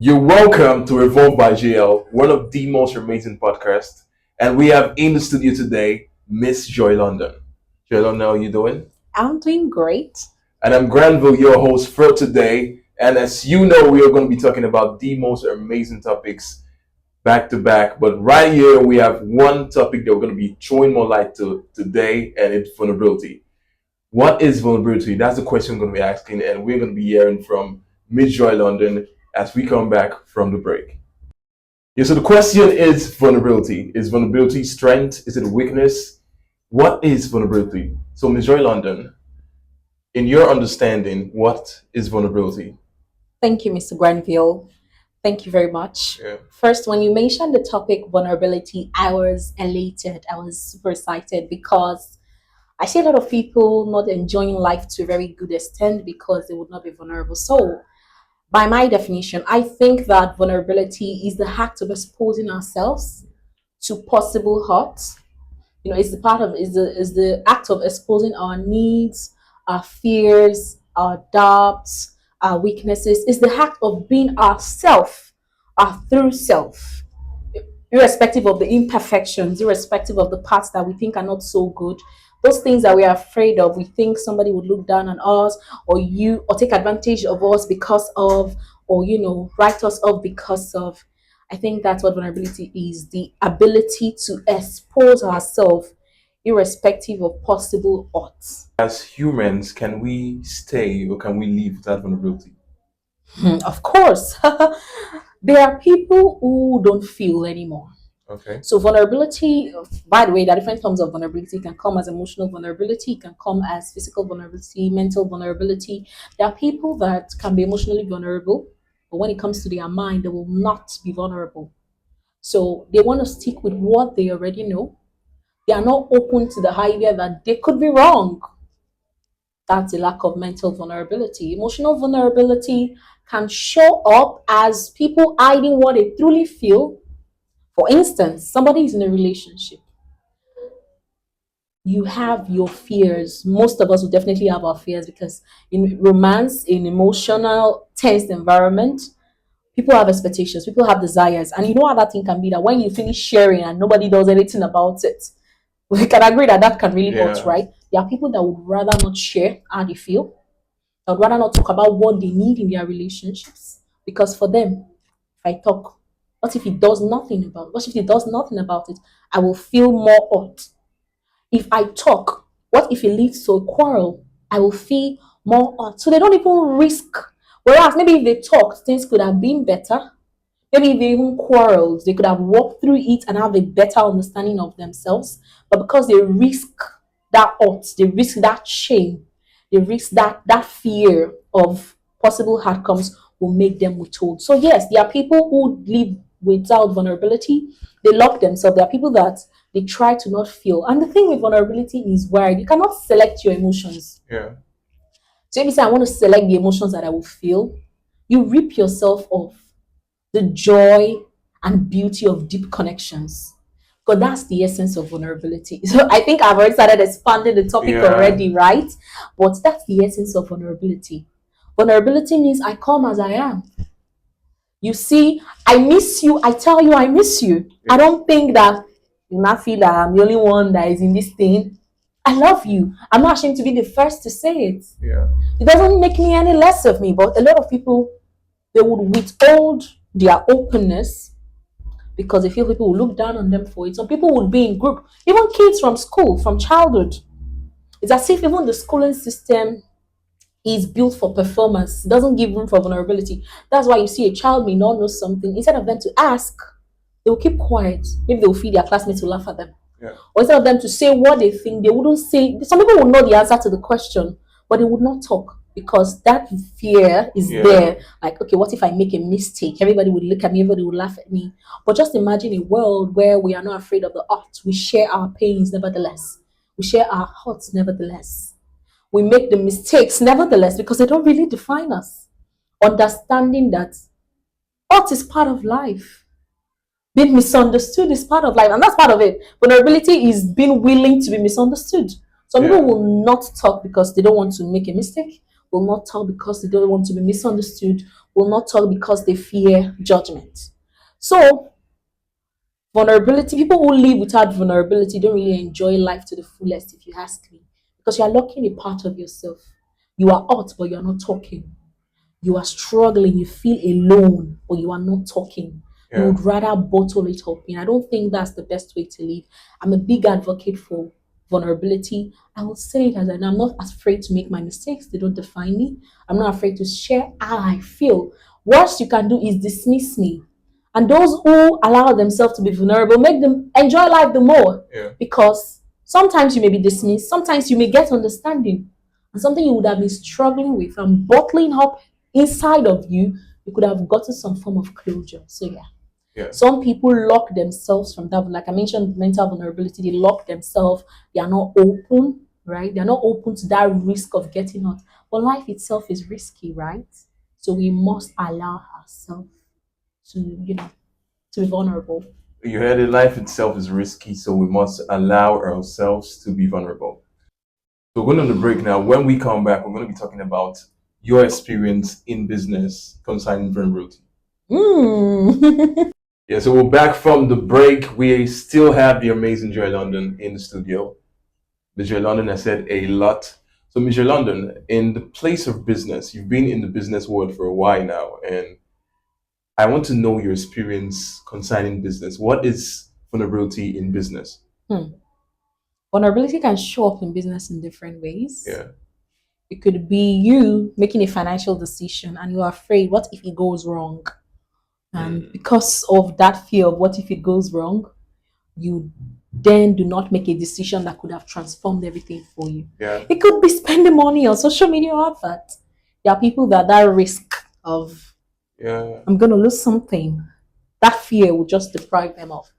You're welcome to Evolve by JL, one of the most amazing podcasts. And we have in the studio today Miss Joy London. Joy London, how are you doing? I'm doing great. And I'm Granville, your host for today. And as you know, we are going to be talking about the most amazing topics back to back. But right here, we have one topic that we're going to be throwing more light to today, and it's vulnerability. What is vulnerability? That's the question we're going to be asking, and we're going to be hearing from Miss Joy London as we come back from the break. Yeah, so the question is vulnerability. Is vulnerability strength? Is it a weakness? What is vulnerability? So, Ms. Joy London, in your understanding, what is vulnerability? Thank you, Mr. Granville. Thank you very much. Yeah. First, when you mentioned the topic vulnerability, I was elated. I was super excited because I see a lot of people not enjoying life to a very good extent because they would not be vulnerable. So, by my definition, I think that vulnerability is the act of exposing ourselves to possible hurt. It's the part of is the act of exposing our needs, our fears, our doubts, our weaknesses. It's the act of being ourself, our true self, irrespective of the imperfections, irrespective of the parts that we think are not so good. Those things that we are afraid of, we think somebody would look down on us, or take advantage of us because of, or write us off because of. I think that's what vulnerability is: the ability to expose ourselves, irrespective of possible odds. As humans, can we stay or can we leave without vulnerability? Of course, there are people who don't feel anymore. Okay. So vulnerability, by the way, there are different forms of vulnerability. It can come as emotional vulnerability, it can come as physical vulnerability, mental vulnerability. There are people that can be emotionally vulnerable, but when it comes to their mind, they will not be vulnerable. So they want to stick with what they already know. They are not open to the idea that they could be wrong. That's a lack of mental vulnerability. Emotional vulnerability can show up as people hiding what they truly feel. For instance, somebody is in a relationship. You have your fears. Most of us will definitely have our fears because in romance, in emotional tense environment, people have expectations, people have desires, and you know how that thing can be that when you finish sharing and nobody does anything about it, we can agree that that can really hurt, Yeah. right? There are people that would rather not share how they feel. They would rather not talk about what they need in their relationships because for them, if I talk, what if he does nothing about it? What if he does nothing about it? I will feel more hurt. If I talk, what if it leads to a quarrel? I will feel more hurt. So they don't even risk. Whereas maybe if they talked, things could have been better. Maybe if they even quarreled, they could have walked through it and have a better understanding of themselves. But because they risk that hurt, they risk that shame, they risk that fear of possible outcomes will make them withhold. So yes, there are people who live without vulnerability. They lock themselves. There are people that they try to not feel. And the thing with vulnerability is wide. You cannot select your emotions. Yeah. So if you say I want to select the emotions that I will feel, you rip yourself off the joy and beauty of deep connections. Because that's the essence of vulnerability. So I think I've already started expanding the topic Yeah. already, right? But that's the essence of vulnerability. Vulnerability means I come as I am. You see, I miss you. I tell you, I miss you. I Yeah. don't think that you not feel that I'm the only one that is in this thing. I love you. I'm not ashamed to be the first to say it. Yeah. It doesn't make me any less of me, but a lot of people they would withhold their openness because they feel people will look down on them for it. Some people would be in group, even kids from school, from childhood. It's as if even the schooling system is built for performance. It doesn't give room for vulnerability. That's why you see a child may not know something. Instead of them to ask, they will keep quiet. Maybe they will feel their classmates will laugh at them. Yeah. Or instead of them to say what they think, they wouldn't say. Some people would know the answer to the question, but they would not talk because that fear is Yeah. there. Like, okay, what if I make a mistake? Everybody would look at me, everybody would laugh at me. But just imagine a world where we are not afraid of the art. We share our pains, nevertheless. We share our hearts, nevertheless. We make the mistakes, nevertheless, because they don't really define us. Understanding that art is part of life. Being misunderstood is part of life, and that's part of it. Vulnerability is being willing to be misunderstood. Some Yeah. people will not talk because they don't want to make a mistake, will not talk because they don't want to be misunderstood, will not talk because they fear judgment. So, vulnerability, people who live without vulnerability don't really enjoy life to the fullest, if you ask me, because you are locking a part of yourself. You are hot, but you are not talking. You are struggling, you feel alone, but you are not talking. You Yeah. would rather bottle it up. And I don't think that's the best way to live. I'm a big advocate for vulnerability. I will say it as I'm not afraid to make my mistakes. They don't define me. I'm not afraid to share how I feel. Worst you can do is dismiss me. And those who allow themselves to be vulnerable make them enjoy life the more. Yeah. Because sometimes you may be dismissed, sometimes you may get understanding. And something you would have been struggling with and bottling up inside of you, you could have gotten some form of closure. So yeah. Yeah. Some people lock themselves from that. Like I mentioned, mental vulnerability, they lock themselves, they are not open, right? They're not open to that risk of getting hurt. But life itself is risky, right? So we must allow ourselves to, to be vulnerable. You heard it. Life itself is risky, so we must allow ourselves to be vulnerable. So we're going on the break now. When we come back, we're going to be talking about your experience in business concerning vulnerability. Mm. Yeah, so we're back from the break. We still have the amazing Joy London in the studio. Ms. Joy London has said a lot. So, Ms. Joy London, in the place of business, you've been in the business world for a while now, and I want to know your experience concerning business. What is vulnerability in business? Hmm. Vulnerability can show up in business in different ways. Yeah. It could be you making a financial decision and you're afraid, what if it goes wrong? And because of that fear of what if it goes wrong, you then do not make a decision that could have transformed everything for you. Yeah. It could be spending money on social media advert. There are people that risk of I'm gonna lose something. That fear will just deprive them of.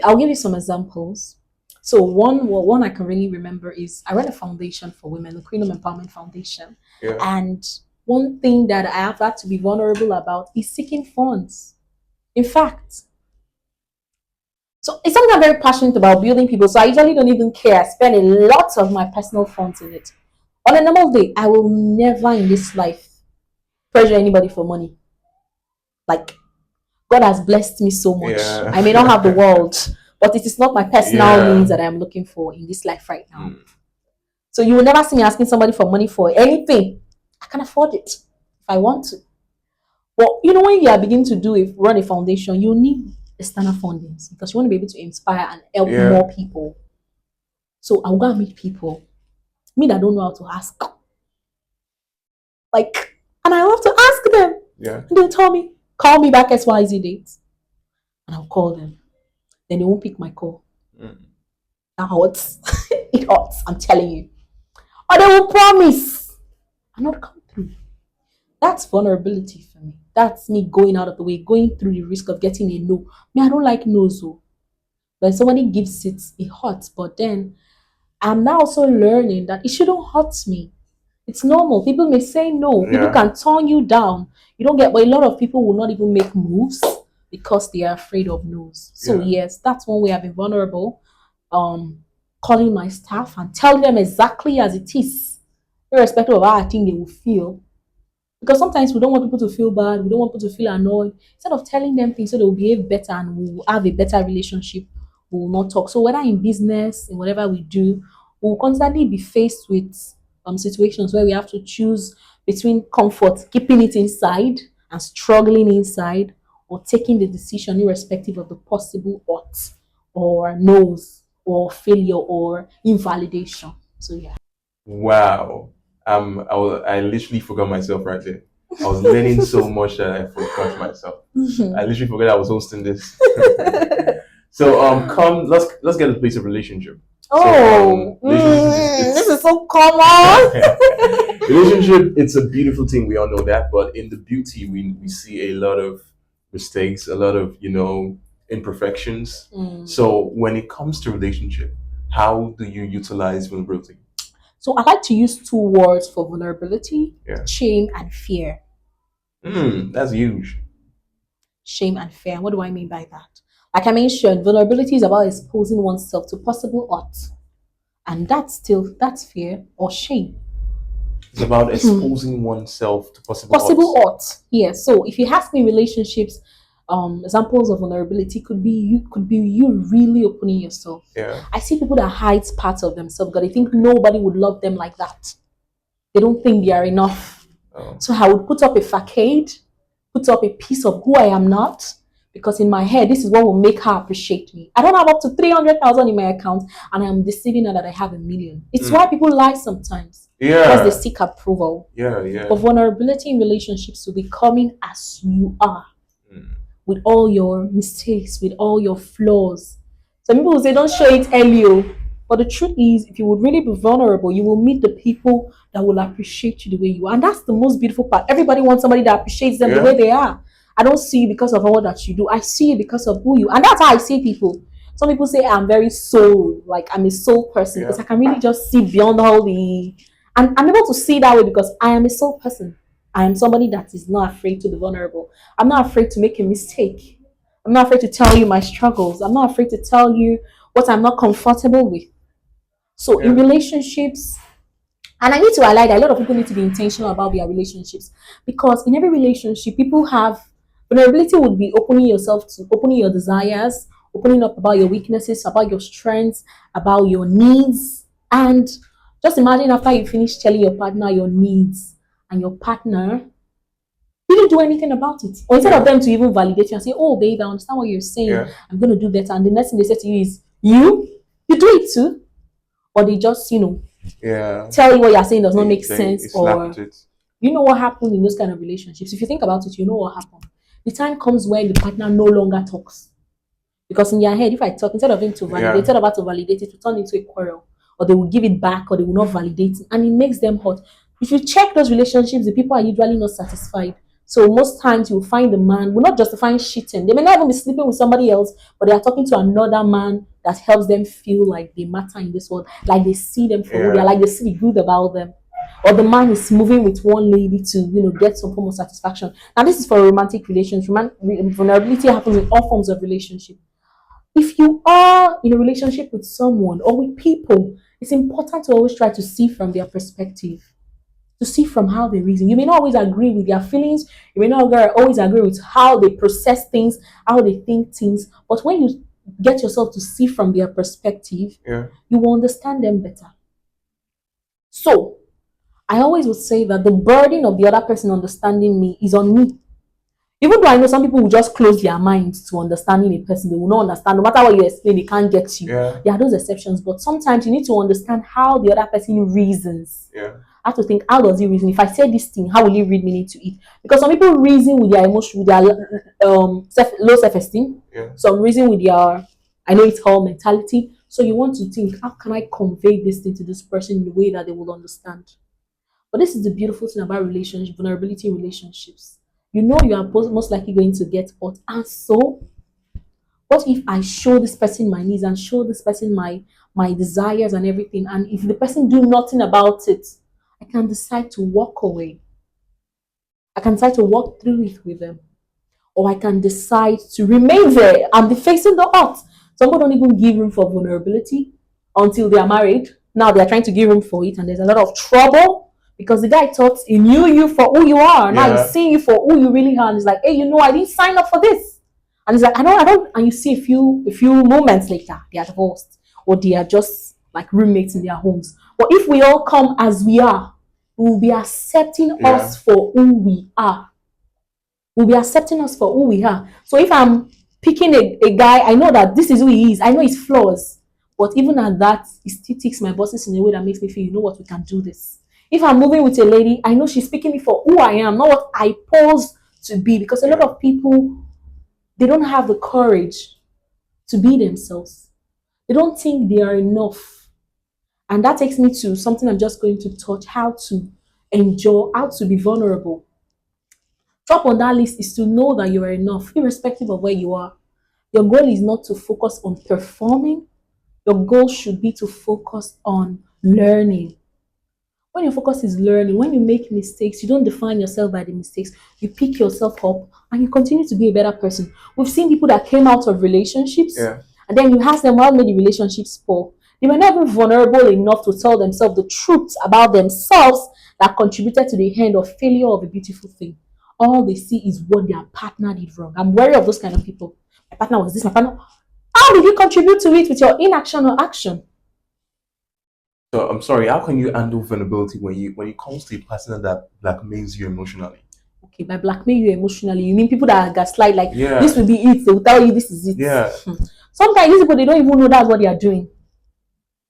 I'll give you some examples. So one I can really remember is I ran a foundation for women, the Queen Empowerment Foundation. Yeah. And one thing that I have had to be vulnerable about is seeking funds. In fact, so it's something I'm very passionate about, building people. So I usually don't even care. I spend a lot of my personal funds in it. On a normal day, I will never in this life pressure anybody for money. Like, God has blessed me so much. Yeah. I may not have the world, but it is not my personal needs that I'm looking for in this life right now. So you will never see me asking somebody for money for anything. I can afford it if I want to. But when you are beginning to run a foundation, you need external fundings because you want to be able to inspire and help more people. So I'll go and meet people. Me that don't know how to ask. And I love to ask them. Yeah. And they'll tell me, call me back XYZ dates. And I'll call them. Then they won't pick my call. That hurts. It hurts, I'm telling you. Or they will promise and not come through. That's vulnerability for me. That's me going out of the way, going through the risk of getting a no. Me, I don't like no's. When somebody gives it hurts. But then I'm now also learning that it shouldn't hurt me. It's normal. People may say no. People can turn you down. You don't get, but a lot of people will not even make moves because they are afraid of no's. So yes, that's one way I've been vulnerable. Calling my staff and telling them exactly as it is, irrespective of how I think they will feel. Because sometimes we don't want people to feel bad, we don't want people to feel annoyed. Instead of telling them things so they will behave better and we will have a better relationship, we will not talk. So whether in business, in whatever we do, we will constantly be faced with situations where we have to choose between comfort, keeping it inside and struggling inside, or taking the decision irrespective of the possible odds or no's or failure or invalidation. So yeah. Wow. I literally forgot myself right there. I was learning so much that I forgot myself. I literally forgot I was hosting this. So let's get to the place of relationship. This is so common. Relationship, it's a beautiful thing. We all know that, but in the beauty, we see a lot of mistakes, a lot of imperfections. So when it comes to relationship, how do you utilize vulnerability? So I like to use two words for vulnerability: shame and fear. That's huge. Shame and fear. What do I mean by that? Like I mentioned, vulnerability is about exposing oneself to possible hurt. And that's fear or shame. It's about exposing oneself to Possible odds. odds. Yes. So if you ask me relationships, examples of vulnerability could be you really opening yourself. Yeah. I see people that hide parts of themselves because they think nobody would love them like that. They don't think they are enough. So I would put up a facade, put up a piece of who I am not, because in my head, this is what will make her appreciate me. I don't have up to 300,000 in my account, and I'm deceiving her that I have 1 million. It's why people lie sometimes. Because they seek approval. Yeah. But vulnerability in relationships will be coming as you are, with all your mistakes, with all your flaws. Some people will say, don't show it early. But the truth is, if you would really be vulnerable, you will meet the people that will appreciate you the way you are. And that's the most beautiful part. Everybody wants somebody that appreciates them the way they are. I don't see you because of all that you do. I see you because of who you are. And that's how I see people. Some people say I'm very soul, like I'm a soul person, because I can really just see beyond all the. And I'm able to see that way because I am a soul person. I am somebody that is not afraid to be vulnerable. I'm not afraid to make a mistake. I'm not afraid to tell you my struggles. I'm not afraid to tell you what I'm not comfortable with. So in relationships, and I need to highlight that a lot of people need to be intentional about their relationships, because in every relationship, people have vulnerability would be opening your desires, opening up about your weaknesses, about your strengths, about your needs. And just imagine after you finish telling your partner your needs and your partner didn't do anything about it. Or instead of them to even validate you and say, oh babe, I understand what you're saying. I'm gonna do better. And the next thing they say to you is, you do it too? Or they just, tell you what you're saying does not make sense, or you know what happened in those kind of relationships. If you think about it, you know what happened. The time comes when the partner no longer talks, because in your head, if I talk, instead of him to validate, instead of her to validate it, to turn into a quarrel, or they will give it back, or they will not validate it, and it makes them hot. If you check those relationships, the people are usually not satisfied. So most times you'll find the man will not justify cheating. They may not even be sleeping with somebody else, but they are talking to another man that helps them feel like they matter in this world, like they see them for who they are, like they see the good about them. Or the man is moving with one lady to, get some form of satisfaction. Now, this is for romantic relations. Vulnerability happens in all forms of relationship. If you are in a relationship with someone or with people, it's important to always try to see from their perspective, to see from how they reason. You may not always agree with their feelings. You may not always agree with how they process things, how they think things. But when you get yourself to see from their perspective, you will understand them better. So, I always would say that the burden of the other person understanding me is on me. Even though I know some people will just close their minds to understanding a person, they will not understand. No matter what you explain, they can't get you. There are those exceptions, but sometimes you need to understand how the other person reasons. I have to think, how does he reason? If I say this thing, how will he read meaning to it? Because some people reason with their emotion, with their low self-esteem. Some reason with their I know it's all mentality. So you want to think, how can I convey this thing to this person in a way that they will understand? But this is the beautiful thing about relationship, vulnerability in relationships. You know you are most likely going to get hurt. And so, what if I show this person my needs and show this person my desires and everything, and if the person do nothing about it, I can decide to walk away. I can decide to walk through it with them. Or I can decide to remain there and be facing the odds. Some people don't even give room for vulnerability until they are married. Now they are trying to give room for it, and there's a lot of trouble because the guy thought he knew you for who you are. Now he's seeing you for who you really are, and he's like, "Hey, I didn't sign up for this." And he's like, "I don't." And you see a few moments later, they are divorced, or they are just like roommates in their homes. But if we all come as we are, we will be accepting us for who we are. Will be accepting us for who we are. So if I'm picking a guy, I know that this is who he is. I know his flaws. But even at that, it still ticks my boxes in a way that makes me feel, you know what, we can do this. If I'm moving with a lady, I know she's picking me for who I am, not what I pose to be. Because a lot of people, they don't have the courage to be themselves. They don't think they are enough. And that takes me to something I'm just going to touch, how to enjoy, how to be vulnerable. Top on that list is to know that you are enough, irrespective of where you are. Your goal is not to focus on performing. Your goal should be to focus on learning. When your focus is learning, when you make mistakes, you don't define yourself by the mistakes. You pick yourself up and you continue to be a better person. We've seen people that came out of relationships and then you ask them what made the relationships poor. They were not even vulnerable enough to tell themselves the truth about themselves that contributed to the end of failure of a beautiful thing. All they see is what their partner did wrong. I'm wary of those kind of people. My partner was this, my partner. How did you contribute to it with your inaction or action? So I'm sorry, how can you handle vulnerability when it comes to a partner that blackmails you emotionally? Okay, by blackmail you emotionally, you mean people that gaslight, like Yeah. this will be it, they will tell you this is it. Yeah. Sometimes these people, they don't even know that's what they are doing.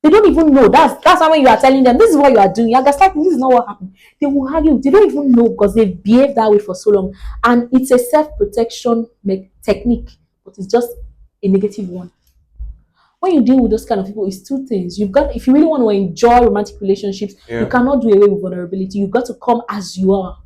They don't even know. That's why when you are telling them this is what you are doing, you're gaslighting, this is not what happened. They will argue. They don't even know because they've behaved that way for so long. And it's a self-protection technique, but it's just a negative one. When you deal with those kind of people, it's two things. You've got, if you really want to enjoy romantic relationships, Yeah. you cannot do away with vulnerability. You've got to come as you are,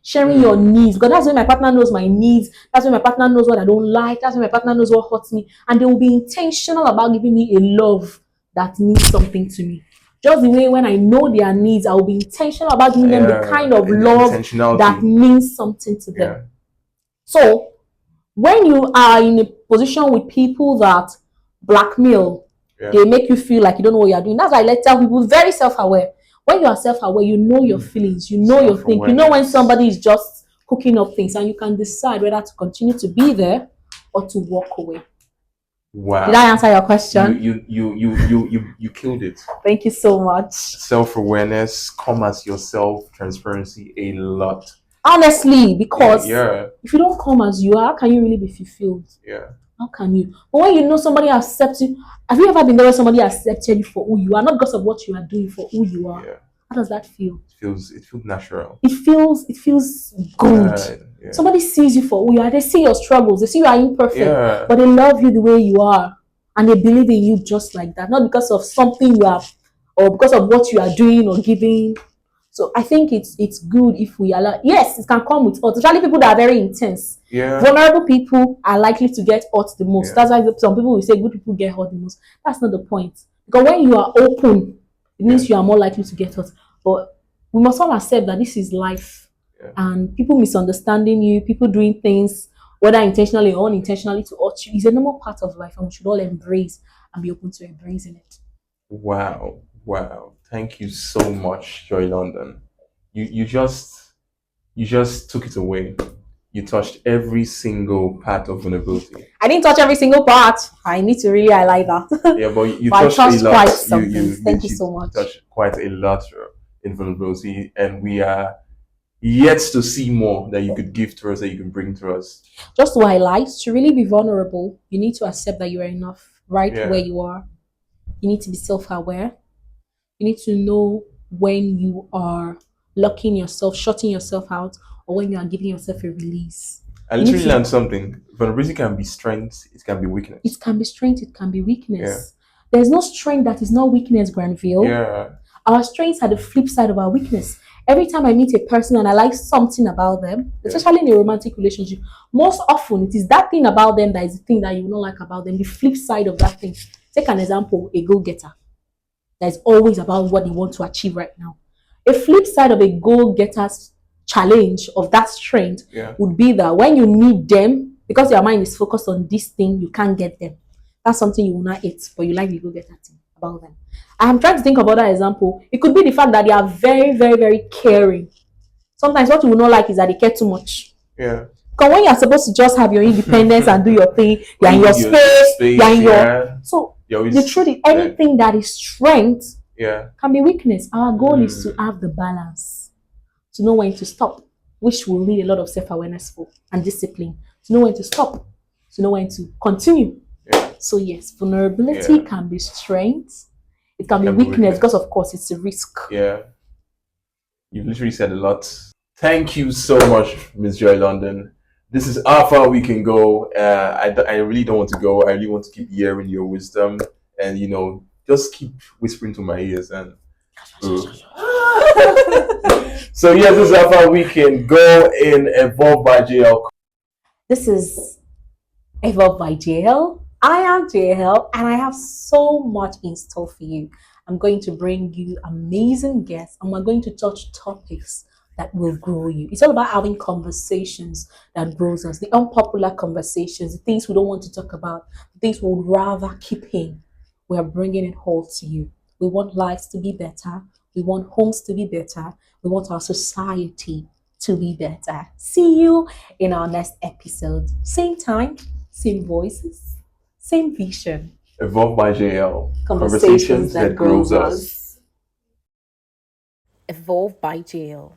sharing your needs. Because that's when my partner knows my needs. That's when my partner knows what I don't like. That's when my partner knows what hurts me. And they will be intentional about giving me a love that means something to me. Just the way when I know their needs, I will be intentional about giving them the kind of love that means something to them. Yeah. So when you are in a position with people that blackmail, they make you feel like you don't know what you're doing. That's why I tell people very self-aware. When you are self-aware, you know your feelings, you know your thing, you know when somebody is just cooking up things, and you can decide whether to continue to be there or to walk away. Wow. Did I answer your question? You killed it. Thank you so much. Self-awareness, come as yourself, transparency, a lot. Honestly, because if you don't come as you are, how can you really be fulfilled? Yeah. How can you? But when you know somebody accepts you, have you ever been there where somebody accepted you for who you are, not because of what you are doing, for who you are? Yeah. How does that feel? It feels natural. It feels good. Yeah. Somebody sees you for who you are. They see your struggles. They see you are imperfect, but they love you the way you are, and they believe in you just like that, not because of something you have or because of what you are doing or giving. So I think it's good if we allow. Yes, it can come with hurt, especially people that are very intense. Yeah. Vulnerable people are likely to get hurt the most. That's why some people will say good people get hurt the most. That's not the point. Because when you are open, it means you are more likely to get hurt. But we must all accept that this is life. And people misunderstanding you, people doing things, whether intentionally or unintentionally, to hurt you, is a normal part of life, and we should all embrace and be open to embracing it. Wow. Thank you so much, Joy London. You just took it away. You touched every single part of vulnerability. I didn't touch every single part. I need to really highlight that. Yeah, but you touched a lot. Quite something. Thank you so much. Touched quite a lot in vulnerability, and we are yet to see more that you could give to us, that you can bring to us. Just to highlight, to really be vulnerable, you need to accept that you are enough right where you are. You need to be self-aware. You need to know when you are locking yourself, shutting yourself out, or when you are giving yourself a release. I literally learned something. Vulnerability can be strength, it can be weakness. It can be strength, it can be weakness. Yeah. There's no strength that is not weakness, Granville. Yeah. Our strengths are the flip side of our weakness. Every time I meet a person and I like something about them, especially in a romantic relationship, most often it is that thing about them that is the thing that you don't like about them, the flip side of that thing. Take an example, a go-getter. That's always about what they want to achieve right now. A flip side of a go-getter's challenge of that strength would be that when you need them, because your mind is focused on this thing, you can't get them. That's something you will not hate, but you like the go-getter thing about them. I'm trying to think of other example. It could be the fact that they are very, very, very caring. Sometimes what you will not like is that they care too much. Yeah. Because when you're supposed to just have your independence and do your thing, you're in your space, you're in your... So the truth is, anything that is strength can be weakness. Our goal is to have the balance, to know when to stop, which will need a lot of self-awareness for and discipline. To know when to stop, to know when to continue. Yeah. So yes, vulnerability can be strength. It can be weakness because, of course, it's a risk. Yeah. You've literally said a lot. Thank you so much, Ms. Joy London. This is how far we can go. I really don't want to go. I really want to keep hearing your wisdom and, just keep whispering to my ears. And so, yeah, this is how far we can go in Evolve by JL. This is Evolve by JL. I am JL, and I have so much in store for you. I'm going to bring you amazing guests, and we're going to touch topics that will grow you. It's all about having conversations that grows us, the unpopular conversations, the things we don't want to talk about, the things we would rather keep in. we are bringing it all to you. We want lives to be better. We want homes to be better. We want our society to be better. See you in our next episode. Same time, same voices, same vision. Evolve by JL. Conversations that grows us. Evolve by JL.